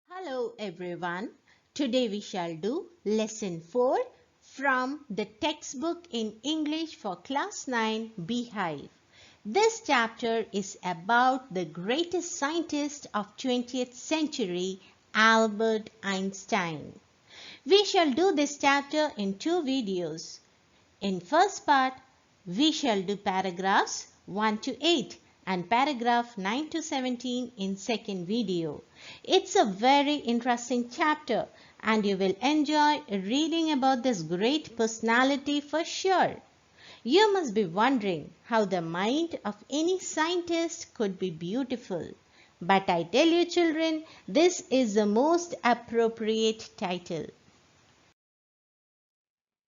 Hello everyone. Today we shall do lesson 4 from the textbook in English for class 9 Beehive. This chapter is about the greatest scientist of 20th century, Albert Einstein. We shall do this chapter in two videos. In first part, we shall do paragraphs 1 to 8 and paragraph 9 to 17 in second video. It's a very interesting chapter and you will enjoy reading about this great personality for sure. You must be wondering how the mind of any scientist could be beautiful. But I tell you children, this is the most appropriate title.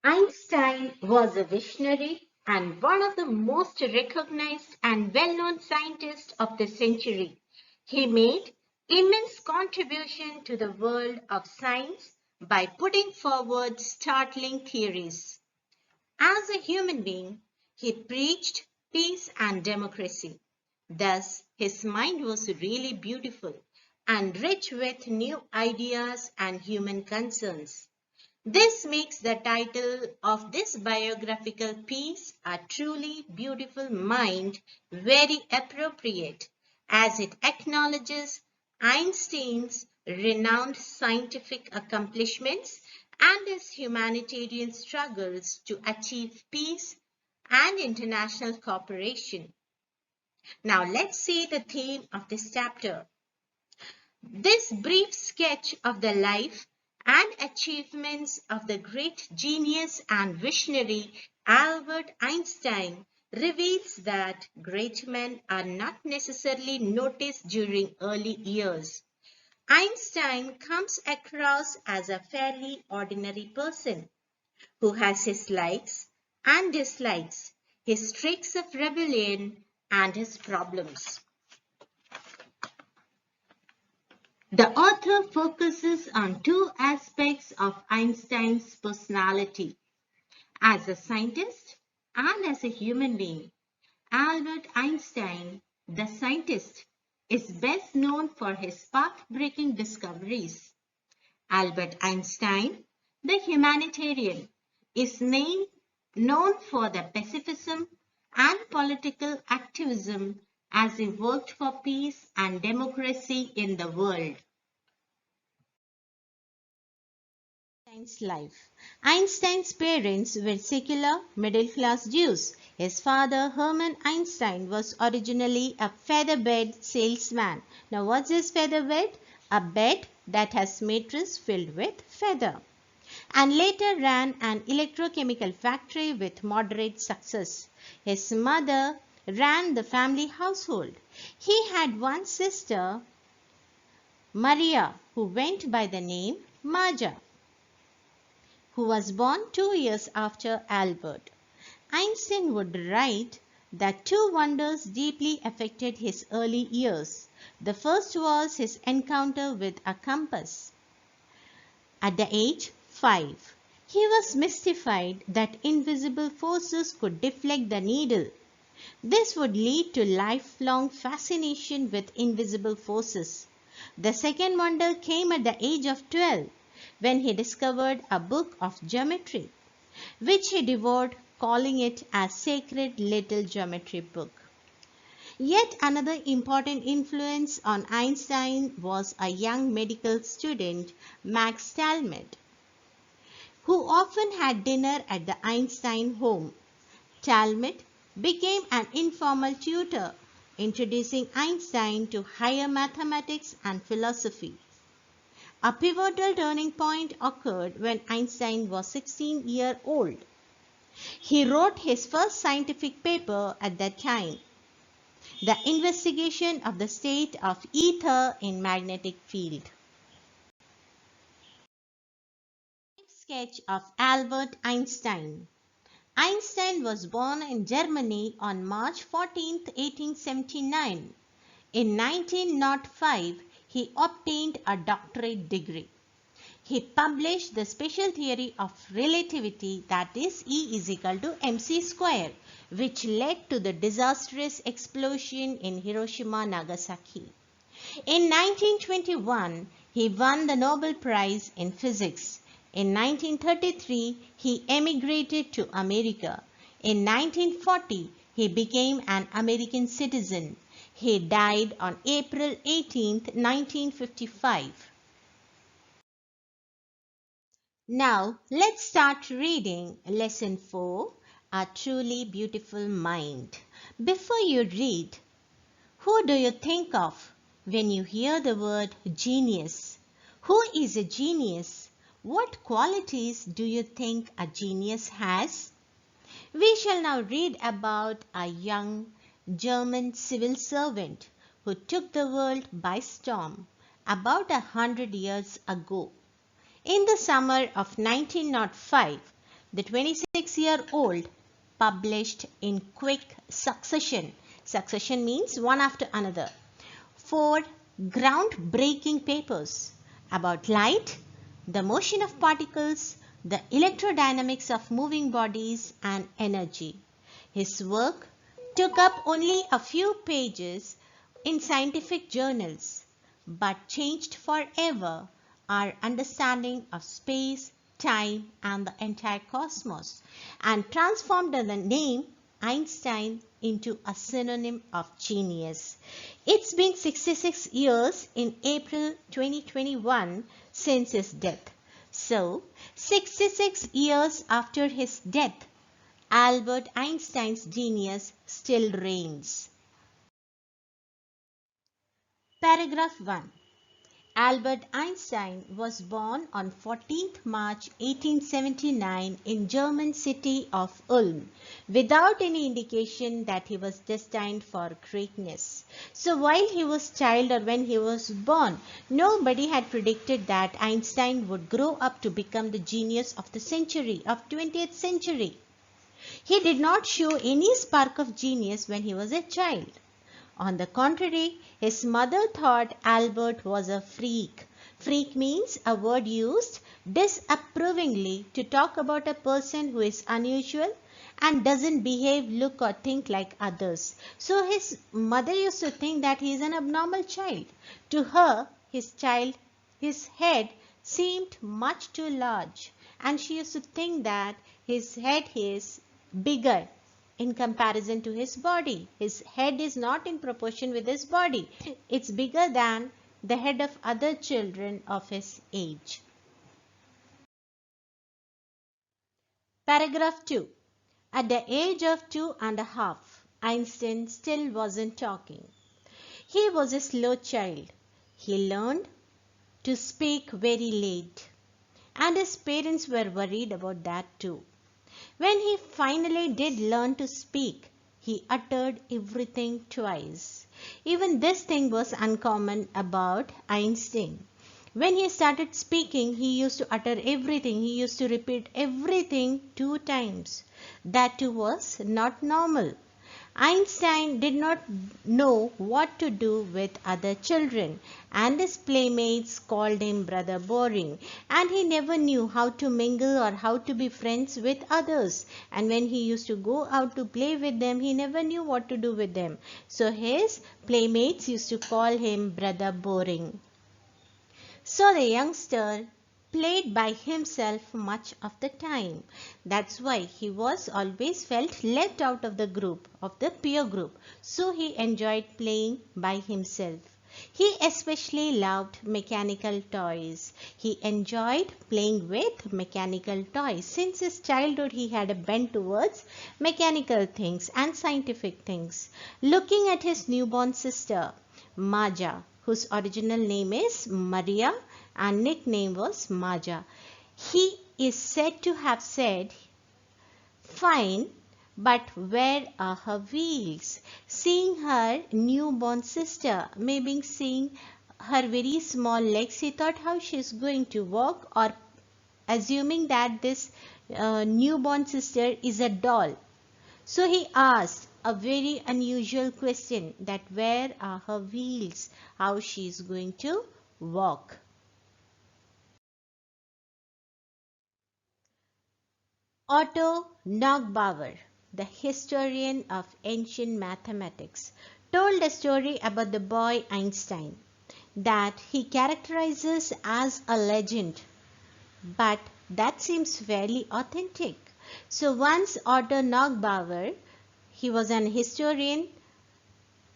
Einstein was a visionary and one of the most recognized and well-known scientists of the century. He made immense contribution to the world of science by putting forward startling theories. As a human being, he preached peace and democracy. Thus, his mind was really beautiful and rich with new ideas and human concerns. This makes the title of this biographical piece, A Truly Beautiful Mind, very appropriate as it acknowledges Einstein's renowned scientific accomplishments and his humanitarian struggles to achieve peace and international cooperation. Now let's see the theme of this chapter. This brief sketch of the life and achievements of the great genius and visionary Albert Einstein reveals that great men are not necessarily noticed during early years. Einstein comes across as a fairly ordinary person who has his likes and dislikes, his streaks of rebellion and his problems. The author focuses on two aspects of Einstein's personality. As a scientist and as a human being, Albert Einstein, the scientist, is best known for his path-breaking discoveries. Albert Einstein, the humanitarian, is known for the pacifism and political activism as he worked for peace and democracy in the world. Einstein's life. Einstein's parents were secular middle-class Jews. His father, Hermann Einstein, was originally a feather-bed salesman. Now what's this feather-bed? A bed that has mattress filled with feather. And later ran an electrochemical factory with moderate success. His mother ran the family household. He had one sister, Maria, who went by the name Maja, who was born 2 years after Albert. Einstein would write that two wonders deeply affected his early years. The first was his encounter with a compass. At the age 5, he was mystified that invisible forces could deflect the needle. This would lead to lifelong fascination with invisible forces. The second wonder came at the age of 12, when he discovered a book of geometry, which he devoured, calling it a sacred little geometry book. Yet another important influence on Einstein was a young medical student, Max Talmud, who often had dinner at the Einstein home. Talmud became an informal tutor, introducing Einstein to higher mathematics and philosophy. A pivotal turning point occurred when Einstein was 16 years old. He wrote his first scientific paper at that time, the investigation of the state of ether in magnetic field. Sketch of Albert Einstein. Einstein was born in Germany on March 14, 1879. In 1905, he obtained a doctorate degree. He published the special theory of relativity, that is E is equal to mc square, which led to the disastrous explosion in Hiroshima, Nagasaki. In 1921, he won the Nobel Prize in Physics. In 1933, he emigrated to America. In 1940, he became an American citizen. He died on April 18, 1955. Now, let's start reading Lesson 4, A Truly Beautiful Mind. Before you read, who do you think of when you hear the word genius? Who is a genius? What qualities do you think a genius has? We shall now read about a young German civil servant who took the world by storm about 100 years ago. In the summer of 1905, the 26-year-old published in quick succession. Succession means one after another. 4 groundbreaking papers about light, the motion of particles, the electrodynamics of moving bodies, and energy. His work took up only a few pages in scientific journals, but changed forever our understanding of space, time, and the entire cosmos, and transformed the name Einstein into a synonym of genius. It's been 66 years in April 2021 since his death. So, 66 years after his death, Albert Einstein's genius still reigns. Paragraph 1. Albert Einstein was born on 14th March 1879 in German city of Ulm, without any indication that he was destined for greatness. So while he was child or when he was born, nobody had predicted that Einstein would grow up to become the genius of the century, of 20th century. He did not show any spark of genius when he was a child. On the contrary, his mother thought Albert was a freak. Freak means a word used disapprovingly to talk about a person who is unusual and doesn't behave, look or think like others. So his mother used to think that he is an abnormal child. To her, his head seemed much too large, and she used to think that his head is bigger in comparison to his body. His head is not in proportion with his body. It's bigger than the head of other children of his age. Paragraph 2. At the age of 2.5, Einstein still wasn't talking. He was a slow child. He learned to speak very late, and his parents were worried about that too. When he finally did learn to speak, he uttered everything twice. Even this thing was uncommon about Einstein. When he started speaking, he used to utter everything. He used to repeat everything 2 times. That too was not normal. Einstein did not know what to do with other children, and his playmates called him Brother Boring, and he never knew how to mingle or how to be friends with others. And when he used to go out to play with them, he never knew what to do with them. So his playmates used to call him Brother Boring. So the youngster played by himself much of the time. That's why he was always felt left out of the group, of the peer group. So he enjoyed playing by himself. He especially loved mechanical toys. He enjoyed playing with mechanical toys. Since his childhood, he had a bent towards mechanical things and scientific things. Looking at his newborn sister, Maja, whose original name is Maria and nickname was Maja, he is said to have said, "Fine, but where are her wheels?" Seeing her newborn sister, maybe seeing her very small legs, he thought how she is going to walk, or assuming that this newborn sister is a doll. So he asked a very unusual question, that where are her wheels, how she is going to walk. Otto Knockbauer, the historian of ancient mathematics, told a story about the boy Einstein. that he characterizes as a legend, but that seems fairly authentic. So once Otto Knockbauer, he was an historian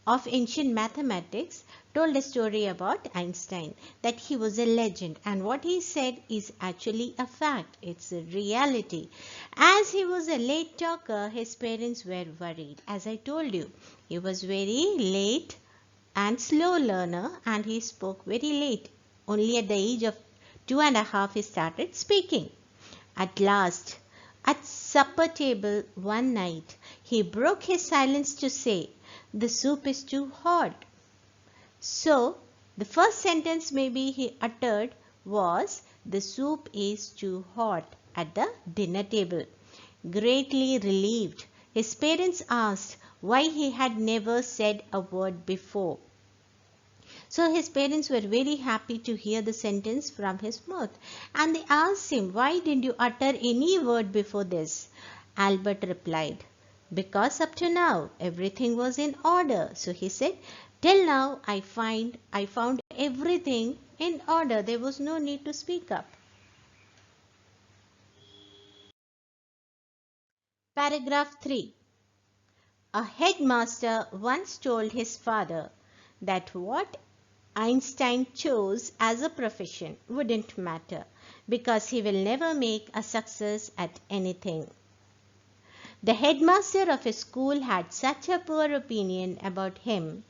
of ancient mathematics, told a story about Einstein, that he was a legend, and what he said is actually a fact. It's a reality. As he was a late talker, his parents were worried. As I told you, he was very late and slow learner, and he spoke very late. Only at the age of 2.5 he started speaking. At last, at supper table one night, he broke his silence to say, "The soup is too hot." So, the first sentence maybe he uttered was, "The soup is too hot," at the dinner table. Greatly relieved, his parents asked why he had never said a word before. So his parents were very happy to hear the sentence from his mouth, and they asked him, "Why didn't you utter any word before this?" Albert replied, "Because up to now everything was in order." So he said, "Till now I found everything in order. There was no need to speak up." Paragraph 3. A headmaster once told his father that what Einstein chose as a profession wouldn't matter because he will never make a success at anything. The headmaster of his school had such a poor opinion about him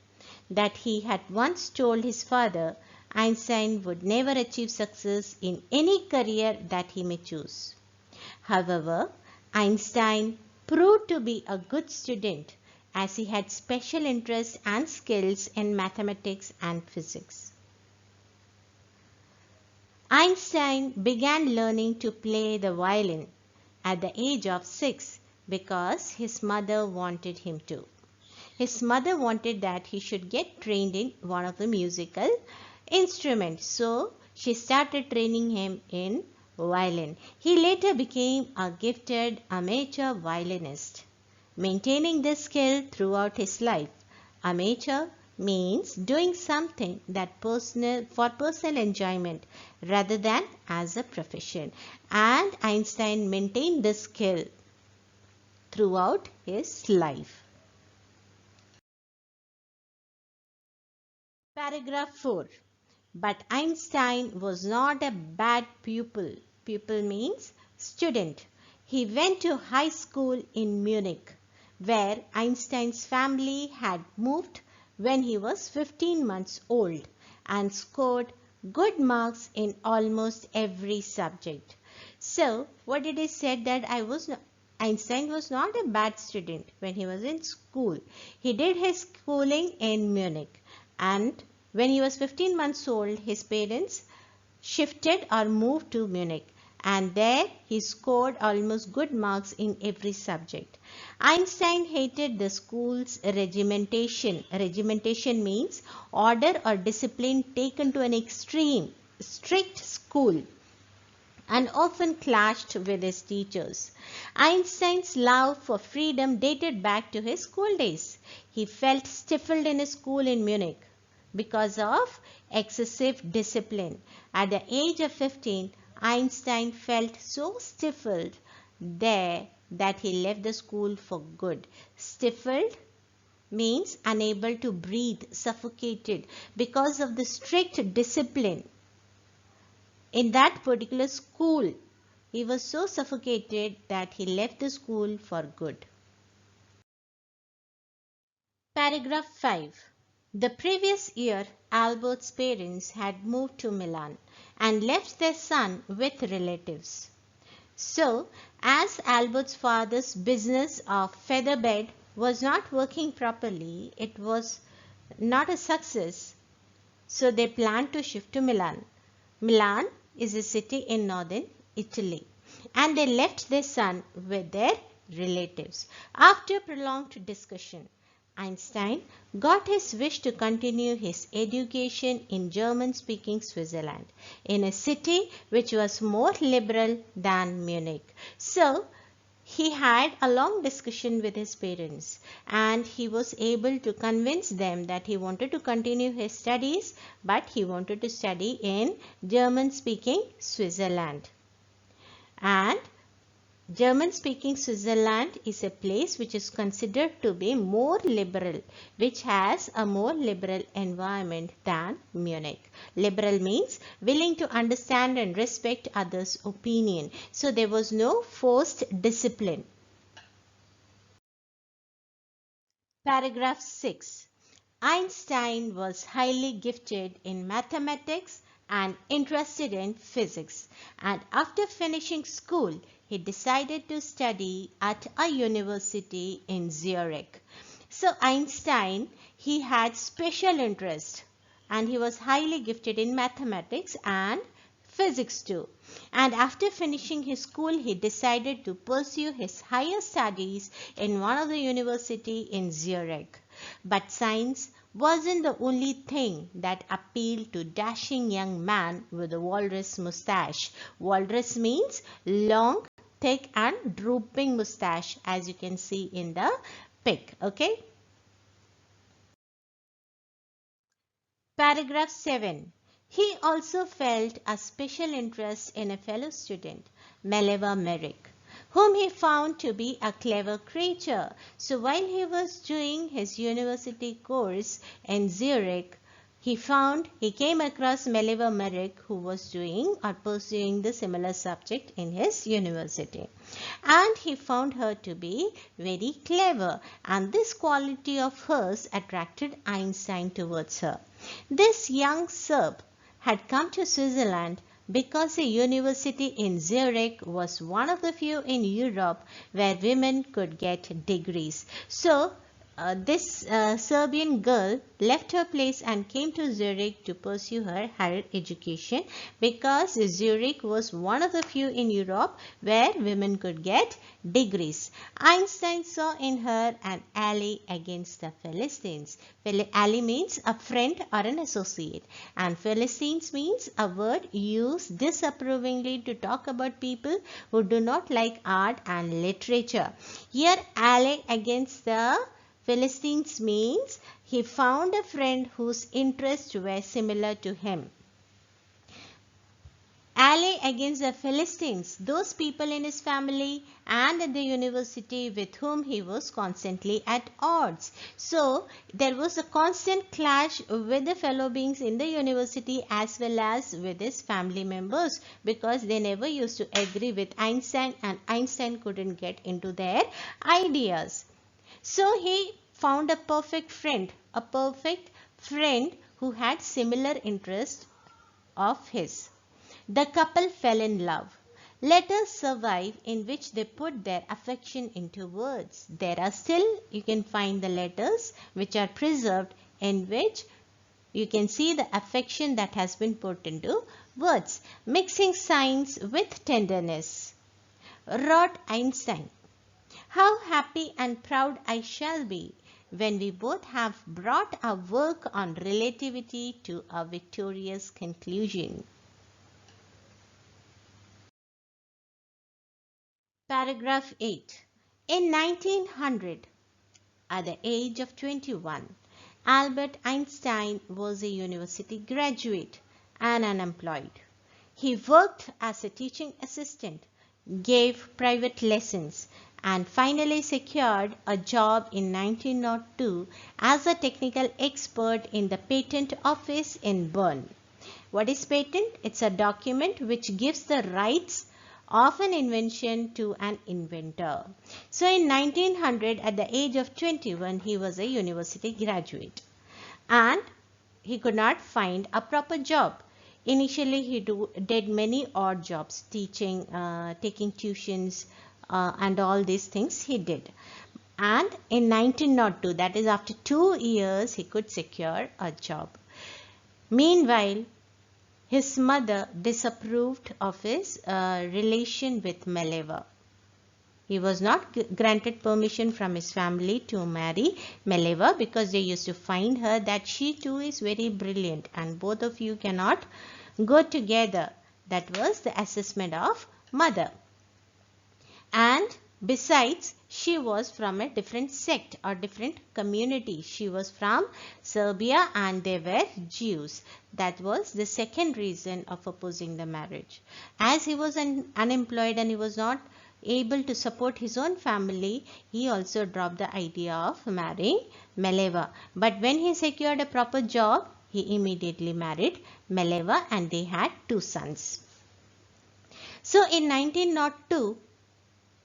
that he had once told his father Einstein would never achieve success in any career that he may choose. However, Einstein proved to be a good student as he had special interests and skills in mathematics and physics. Einstein began learning to play the violin at the age of 6 because his mother wanted him to. His mother wanted that he should get trained in one of the musical instruments, so she started training him in violin. He later became a gifted amateur violinist, maintaining this skill throughout his life. Amateur means doing something that for personal enjoyment rather than as a profession. And Einstein maintained this skill throughout his life. Paragraph 4. But Einstein was not a bad pupil. Pupil means student. He went to high school in Munich, where Einstein's family had moved when he was 15 months old, and scored good marks in almost every subject. So, what did he say? That Einstein was not a bad student when he was in school. He did his schooling in Munich, and when he was 15 months old, his parents shifted or moved to Munich, and there he scored almost good marks in every subject. Einstein hated the school's regimentation. Regimentation means order or discipline taken to an extreme. Strict school, and often clashed with his teachers. Einstein's love for freedom dated back to his school days. He felt stifled in his school in Munich because of excessive discipline. At the age of 15, Einstein felt so stifled there that he left the school for good. Stifled means unable to breathe, suffocated because of the strict discipline in that particular school. He was so suffocated that he left the school for good. Paragraph 5. The previous year, Albert's parents had moved to Milan and left their son with relatives. So, as Albert's father's business of featherbed was not working properly, it was not a success. So they planned to shift to Milan. Milan is a city in northern Italy, and they left their son with their relatives. After prolonged discussion, Einstein got his wish to continue his education in German-speaking Switzerland, in a city which was more liberal than Munich. So, He had a long discussion with his parents and he was able to convince them that he wanted to continue his studies, but he wanted to study in German-speaking Switzerland. And German-speaking Switzerland is a place which is considered to be more liberal, which has a more liberal environment than Munich. Liberal means willing to understand and respect others' opinion. So there was no forced discipline. Paragraph 6. Einstein was highly gifted in mathematics and interested in physics, and after finishing school, he decided to study at a university in Zurich. So Einstein, he had special interest and he was highly gifted in mathematics and physics too. And after finishing his school, he decided to pursue his higher studies in one of the university in Zurich. But science wasn't the only thing that appealed to dashing young man with a walrus mustache. Walrus means long, thick and drooping mustache, as you can see in the pic. Okay. Paragraph 7. He also felt a special interest in a fellow student, Meleva Merrick, whom he found to be a clever creature. So while he was doing his university course in Zurich, he came across Meleva Merrick, who was doing or pursuing the similar subject in his university. And he found her to be very clever, and this quality of hers attracted Einstein towards her. This young Serb had come to Switzerland because a university in Zurich was one of the few in Europe where women could get degrees. So this Serbian girl left her place and came to Zurich to pursue her higher education because Zurich was one of the few in Europe where women could get degrees. Einstein saw in her an ally against the Philistines. Ally means a friend or an associate, and Philistines means a word used disapprovingly to talk about people who do not like art and literature. Here, ally against the Philistines means he found a friend whose interests were similar to him. Ally against the Philistines, those people in his family and at the university with whom he was constantly at odds. So there was a constant clash with the fellow beings in the university as well as with his family members, because they never used to agree with Einstein and Einstein couldn't get into their ideas. So he found a perfect friend who had similar interests of his. The couple fell in love. Letters survive in which they put their affection into words. There are still, you can find the letters which are preserved in which you can see the affection that has been put into words. Mixing science with tenderness. Wrote Einstein, "How happy and proud I shall be when we both have brought our work on relativity to a victorious conclusion." Paragraph 8. In 1900, at the age of 21, Albert Einstein was a university graduate and unemployed. He worked as a teaching assistant, gave private lessons, and finally secured a job in 1902 as a technical expert in the patent office in Bern. What is patent? It's a document which gives the rights of an invention to an inventor. So in 1900, at the age of 21, he was a university graduate and he could not find a proper job. Initially, he did many odd jobs, teaching, taking tuitions, and all these things he did. And in 1902, that is after 2 years, he could secure a job. Meanwhile, his mother disapproved of his relation with Meleva. He was not granted permission from his family to marry Meleva because they used to find her that she too is very brilliant and both of you cannot go together. That was the assessment of mother. And Besides, she was from a different sect or different community. She was from Serbia and they were Jews. That was the second reason of opposing the marriage. As he was unemployed and he was not able to support his own family, he also dropped the idea of marrying Mileva. But when he secured a proper job, he immediately married Mileva and they had 2 sons. So in 1902,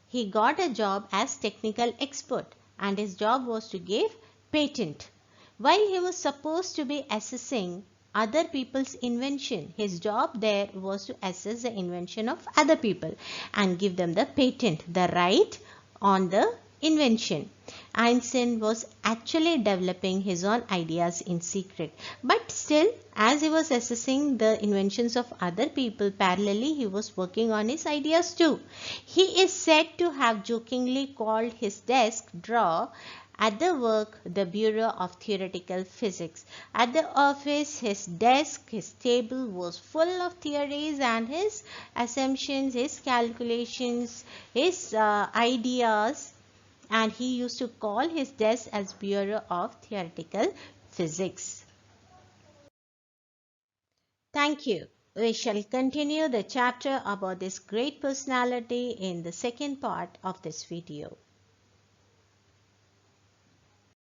he got a job as technical expert and his job was to give patent. While he was supposed to be assessing other people's invention, his job there was to assess the invention of other people and give them the patent, the right on the invention. Einstein was actually developing his own ideas in secret. But still, as he was assessing the inventions of other people, parallelly he was working on his ideas too. He is said to have jokingly called his desk drawer at the work the Bureau of Theoretical Physics. At the office, his desk, his table was full of theories and his assumptions, his calculations, his ideas, and he used to call his desk as Bureau of Theoretical Physics. Thank you. We shall continue the chapter about this great personality in the second part of this video.